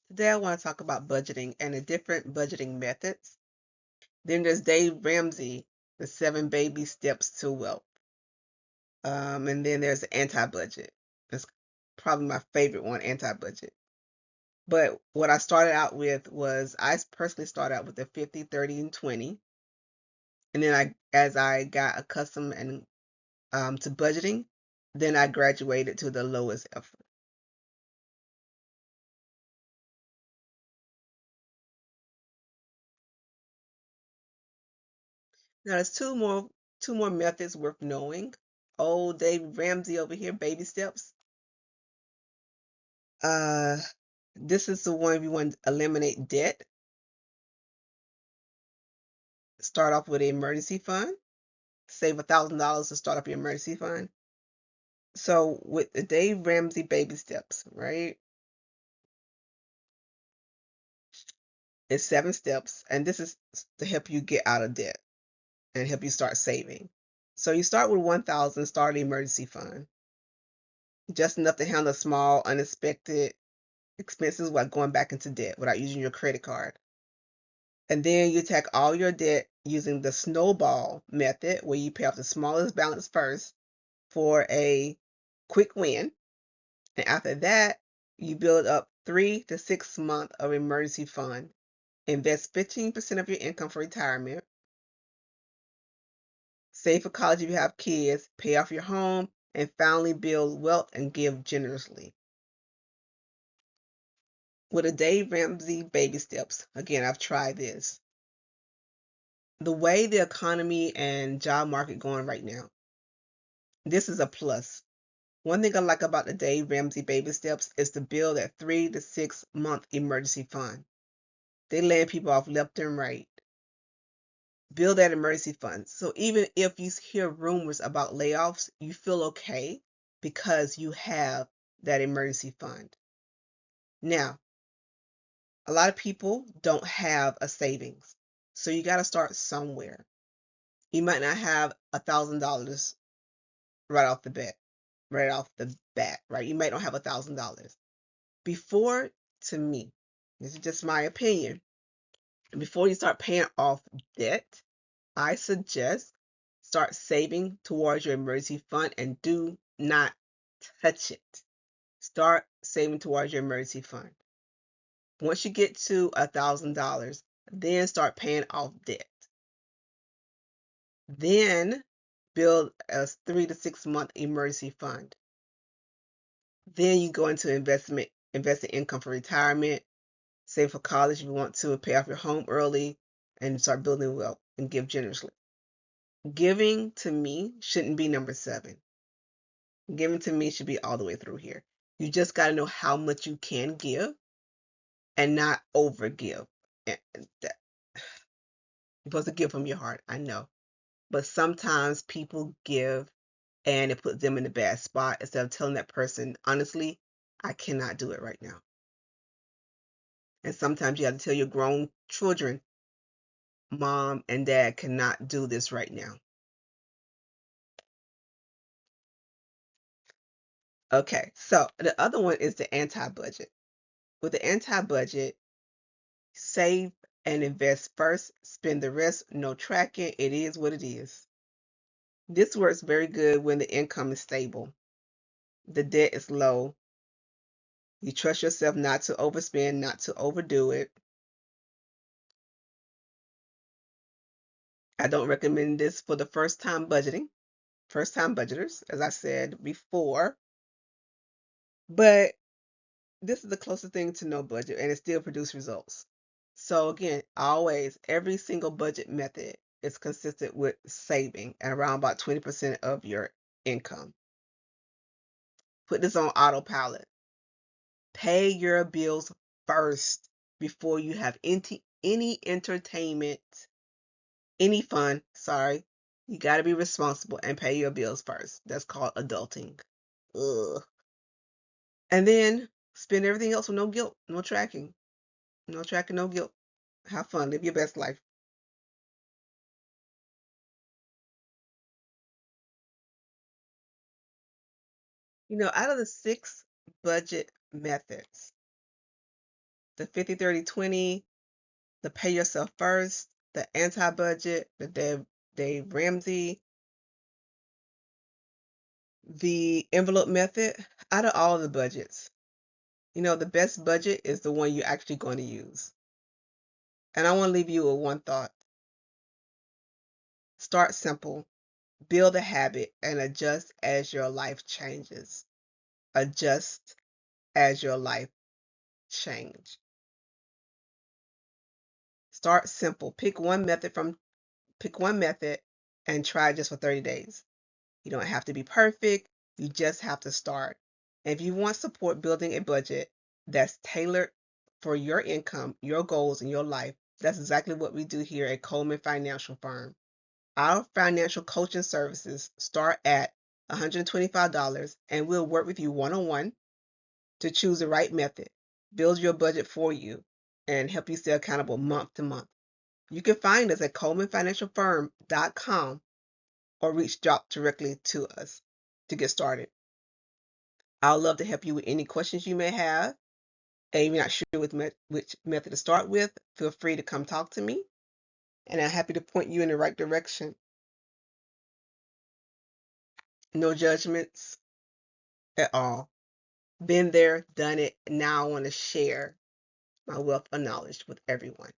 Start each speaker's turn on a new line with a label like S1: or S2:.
S1: Today I want to talk about budgeting and the different budgeting methods. Then there's Dave Ramsey, the 7 baby steps to wealth. And then there's the anti-budget. That's probably my favorite one, anti-budget. But what I started out with was I personally started out with the 50, 30, and 20. And then as I got accustomed and to budgeting, then I graduated to the lowest effort. Now there's two more methods worth knowing. Old Dave Ramsey over here, baby steps. Uh, this is the one if you want to eliminate debt. Start off with an emergency fund. Save $1,000 to start up your emergency fund. So with the Dave Ramsey baby steps, right? It's 7 steps, and this is to help you get out of debt and help you start saving. So you start with 1,000, start an emergency fund, just enough to handle small, unexpected expenses without going back into debt, without using your credit card. And then you take all your debt using the snowball method, where you pay off the smallest balance first for a quick win. And after that, you build up 3 to 6 months of emergency fund. Invest 15% of your income for retirement. Save for college if you have kids. Pay off your home. And finally build wealth and give generously. With the Dave Ramsey baby steps, again, I've tried this. The way the economy and job market going right now, this is a plus. One thing I like about the Dave Ramsey baby steps is to build that 3 to 6 month emergency fund. They laying people off left and right. Build that emergency fund. So even if you hear rumors about layoffs, you feel okay because you have that emergency fund. Now, a lot of people don't have a savings. So you got to start somewhere. You might not have $1,000 right off the bat, right? You might not have $1,000. Before, to me, this is just my opinion, before you start paying off debt, I suggest start saving towards your emergency fund and do not touch it. Start saving towards your emergency fund. Once you get to $1,000, then start paying off debt. Then build a 3 to 6 month emergency fund. Then you go into investing income for retirement, save for college if you want to, pay off your home early, and start building wealth and give generously. Giving to me shouldn't be number 7. Giving to me should be all the way through here. You just got to know how much you can give and not overgive. And that, you're supposed to give from your heart, I know. But sometimes people give and it puts them in a bad spot instead of telling that person, honestly, I cannot do it right now. And sometimes you have to tell your grown children, mom and dad cannot do this right now. Okay, so the other one is the anti-budget. With the anti-budget, save and invest first, spend the rest, no tracking. It is what it is. This works very good when the income is stable, the debt is low. You trust yourself not to overspend, not to overdo it. I don't recommend this for the first time budgeters, as I said before. But this is the closest thing to no budget and it still produces results. So again, always every single budget method is consistent with saving at around about 20% of your income. Put this on autopilot. Pay your bills first before you have any entertainment, any fun. Sorry. You got to be responsible and pay your bills first. That's called adulting. Ugh. And then spend everything else with no guilt, no tracking. No tracking, no guilt. Have fun. Live your best life. Out of the 6 budget methods, the 50-30-20, the pay yourself first, the anti-budget, the Dave Ramsey, the envelope method. Out of all the budgets, the best budget is the one you're actually going to use. And I want to leave you with one thought. Start simple, build a habit, and adjust as your life changes. Adjust as your life change. Start simple. Pick one method and try just for 30 days. You don't have to be perfect. You just have to start. And if you want support building a budget that's tailored for your income, your goals, and your life, that's exactly what we do here at Coleman Financial Firm. Our financial coaching services start at $125, and we'll work with you one-on-one to choose the right method, build your budget for you, and help you stay accountable month to month. You can find us at colemanfinancialfirm.com or reach out directly to us to get started. I'd love to help you with any questions you may have. And if you're not sure which method to start with, feel free to come talk to me, and I'm happy to point you in the right direction. No judgments at all. Been there, done it. Now I want to share my wealth of knowledge with everyone.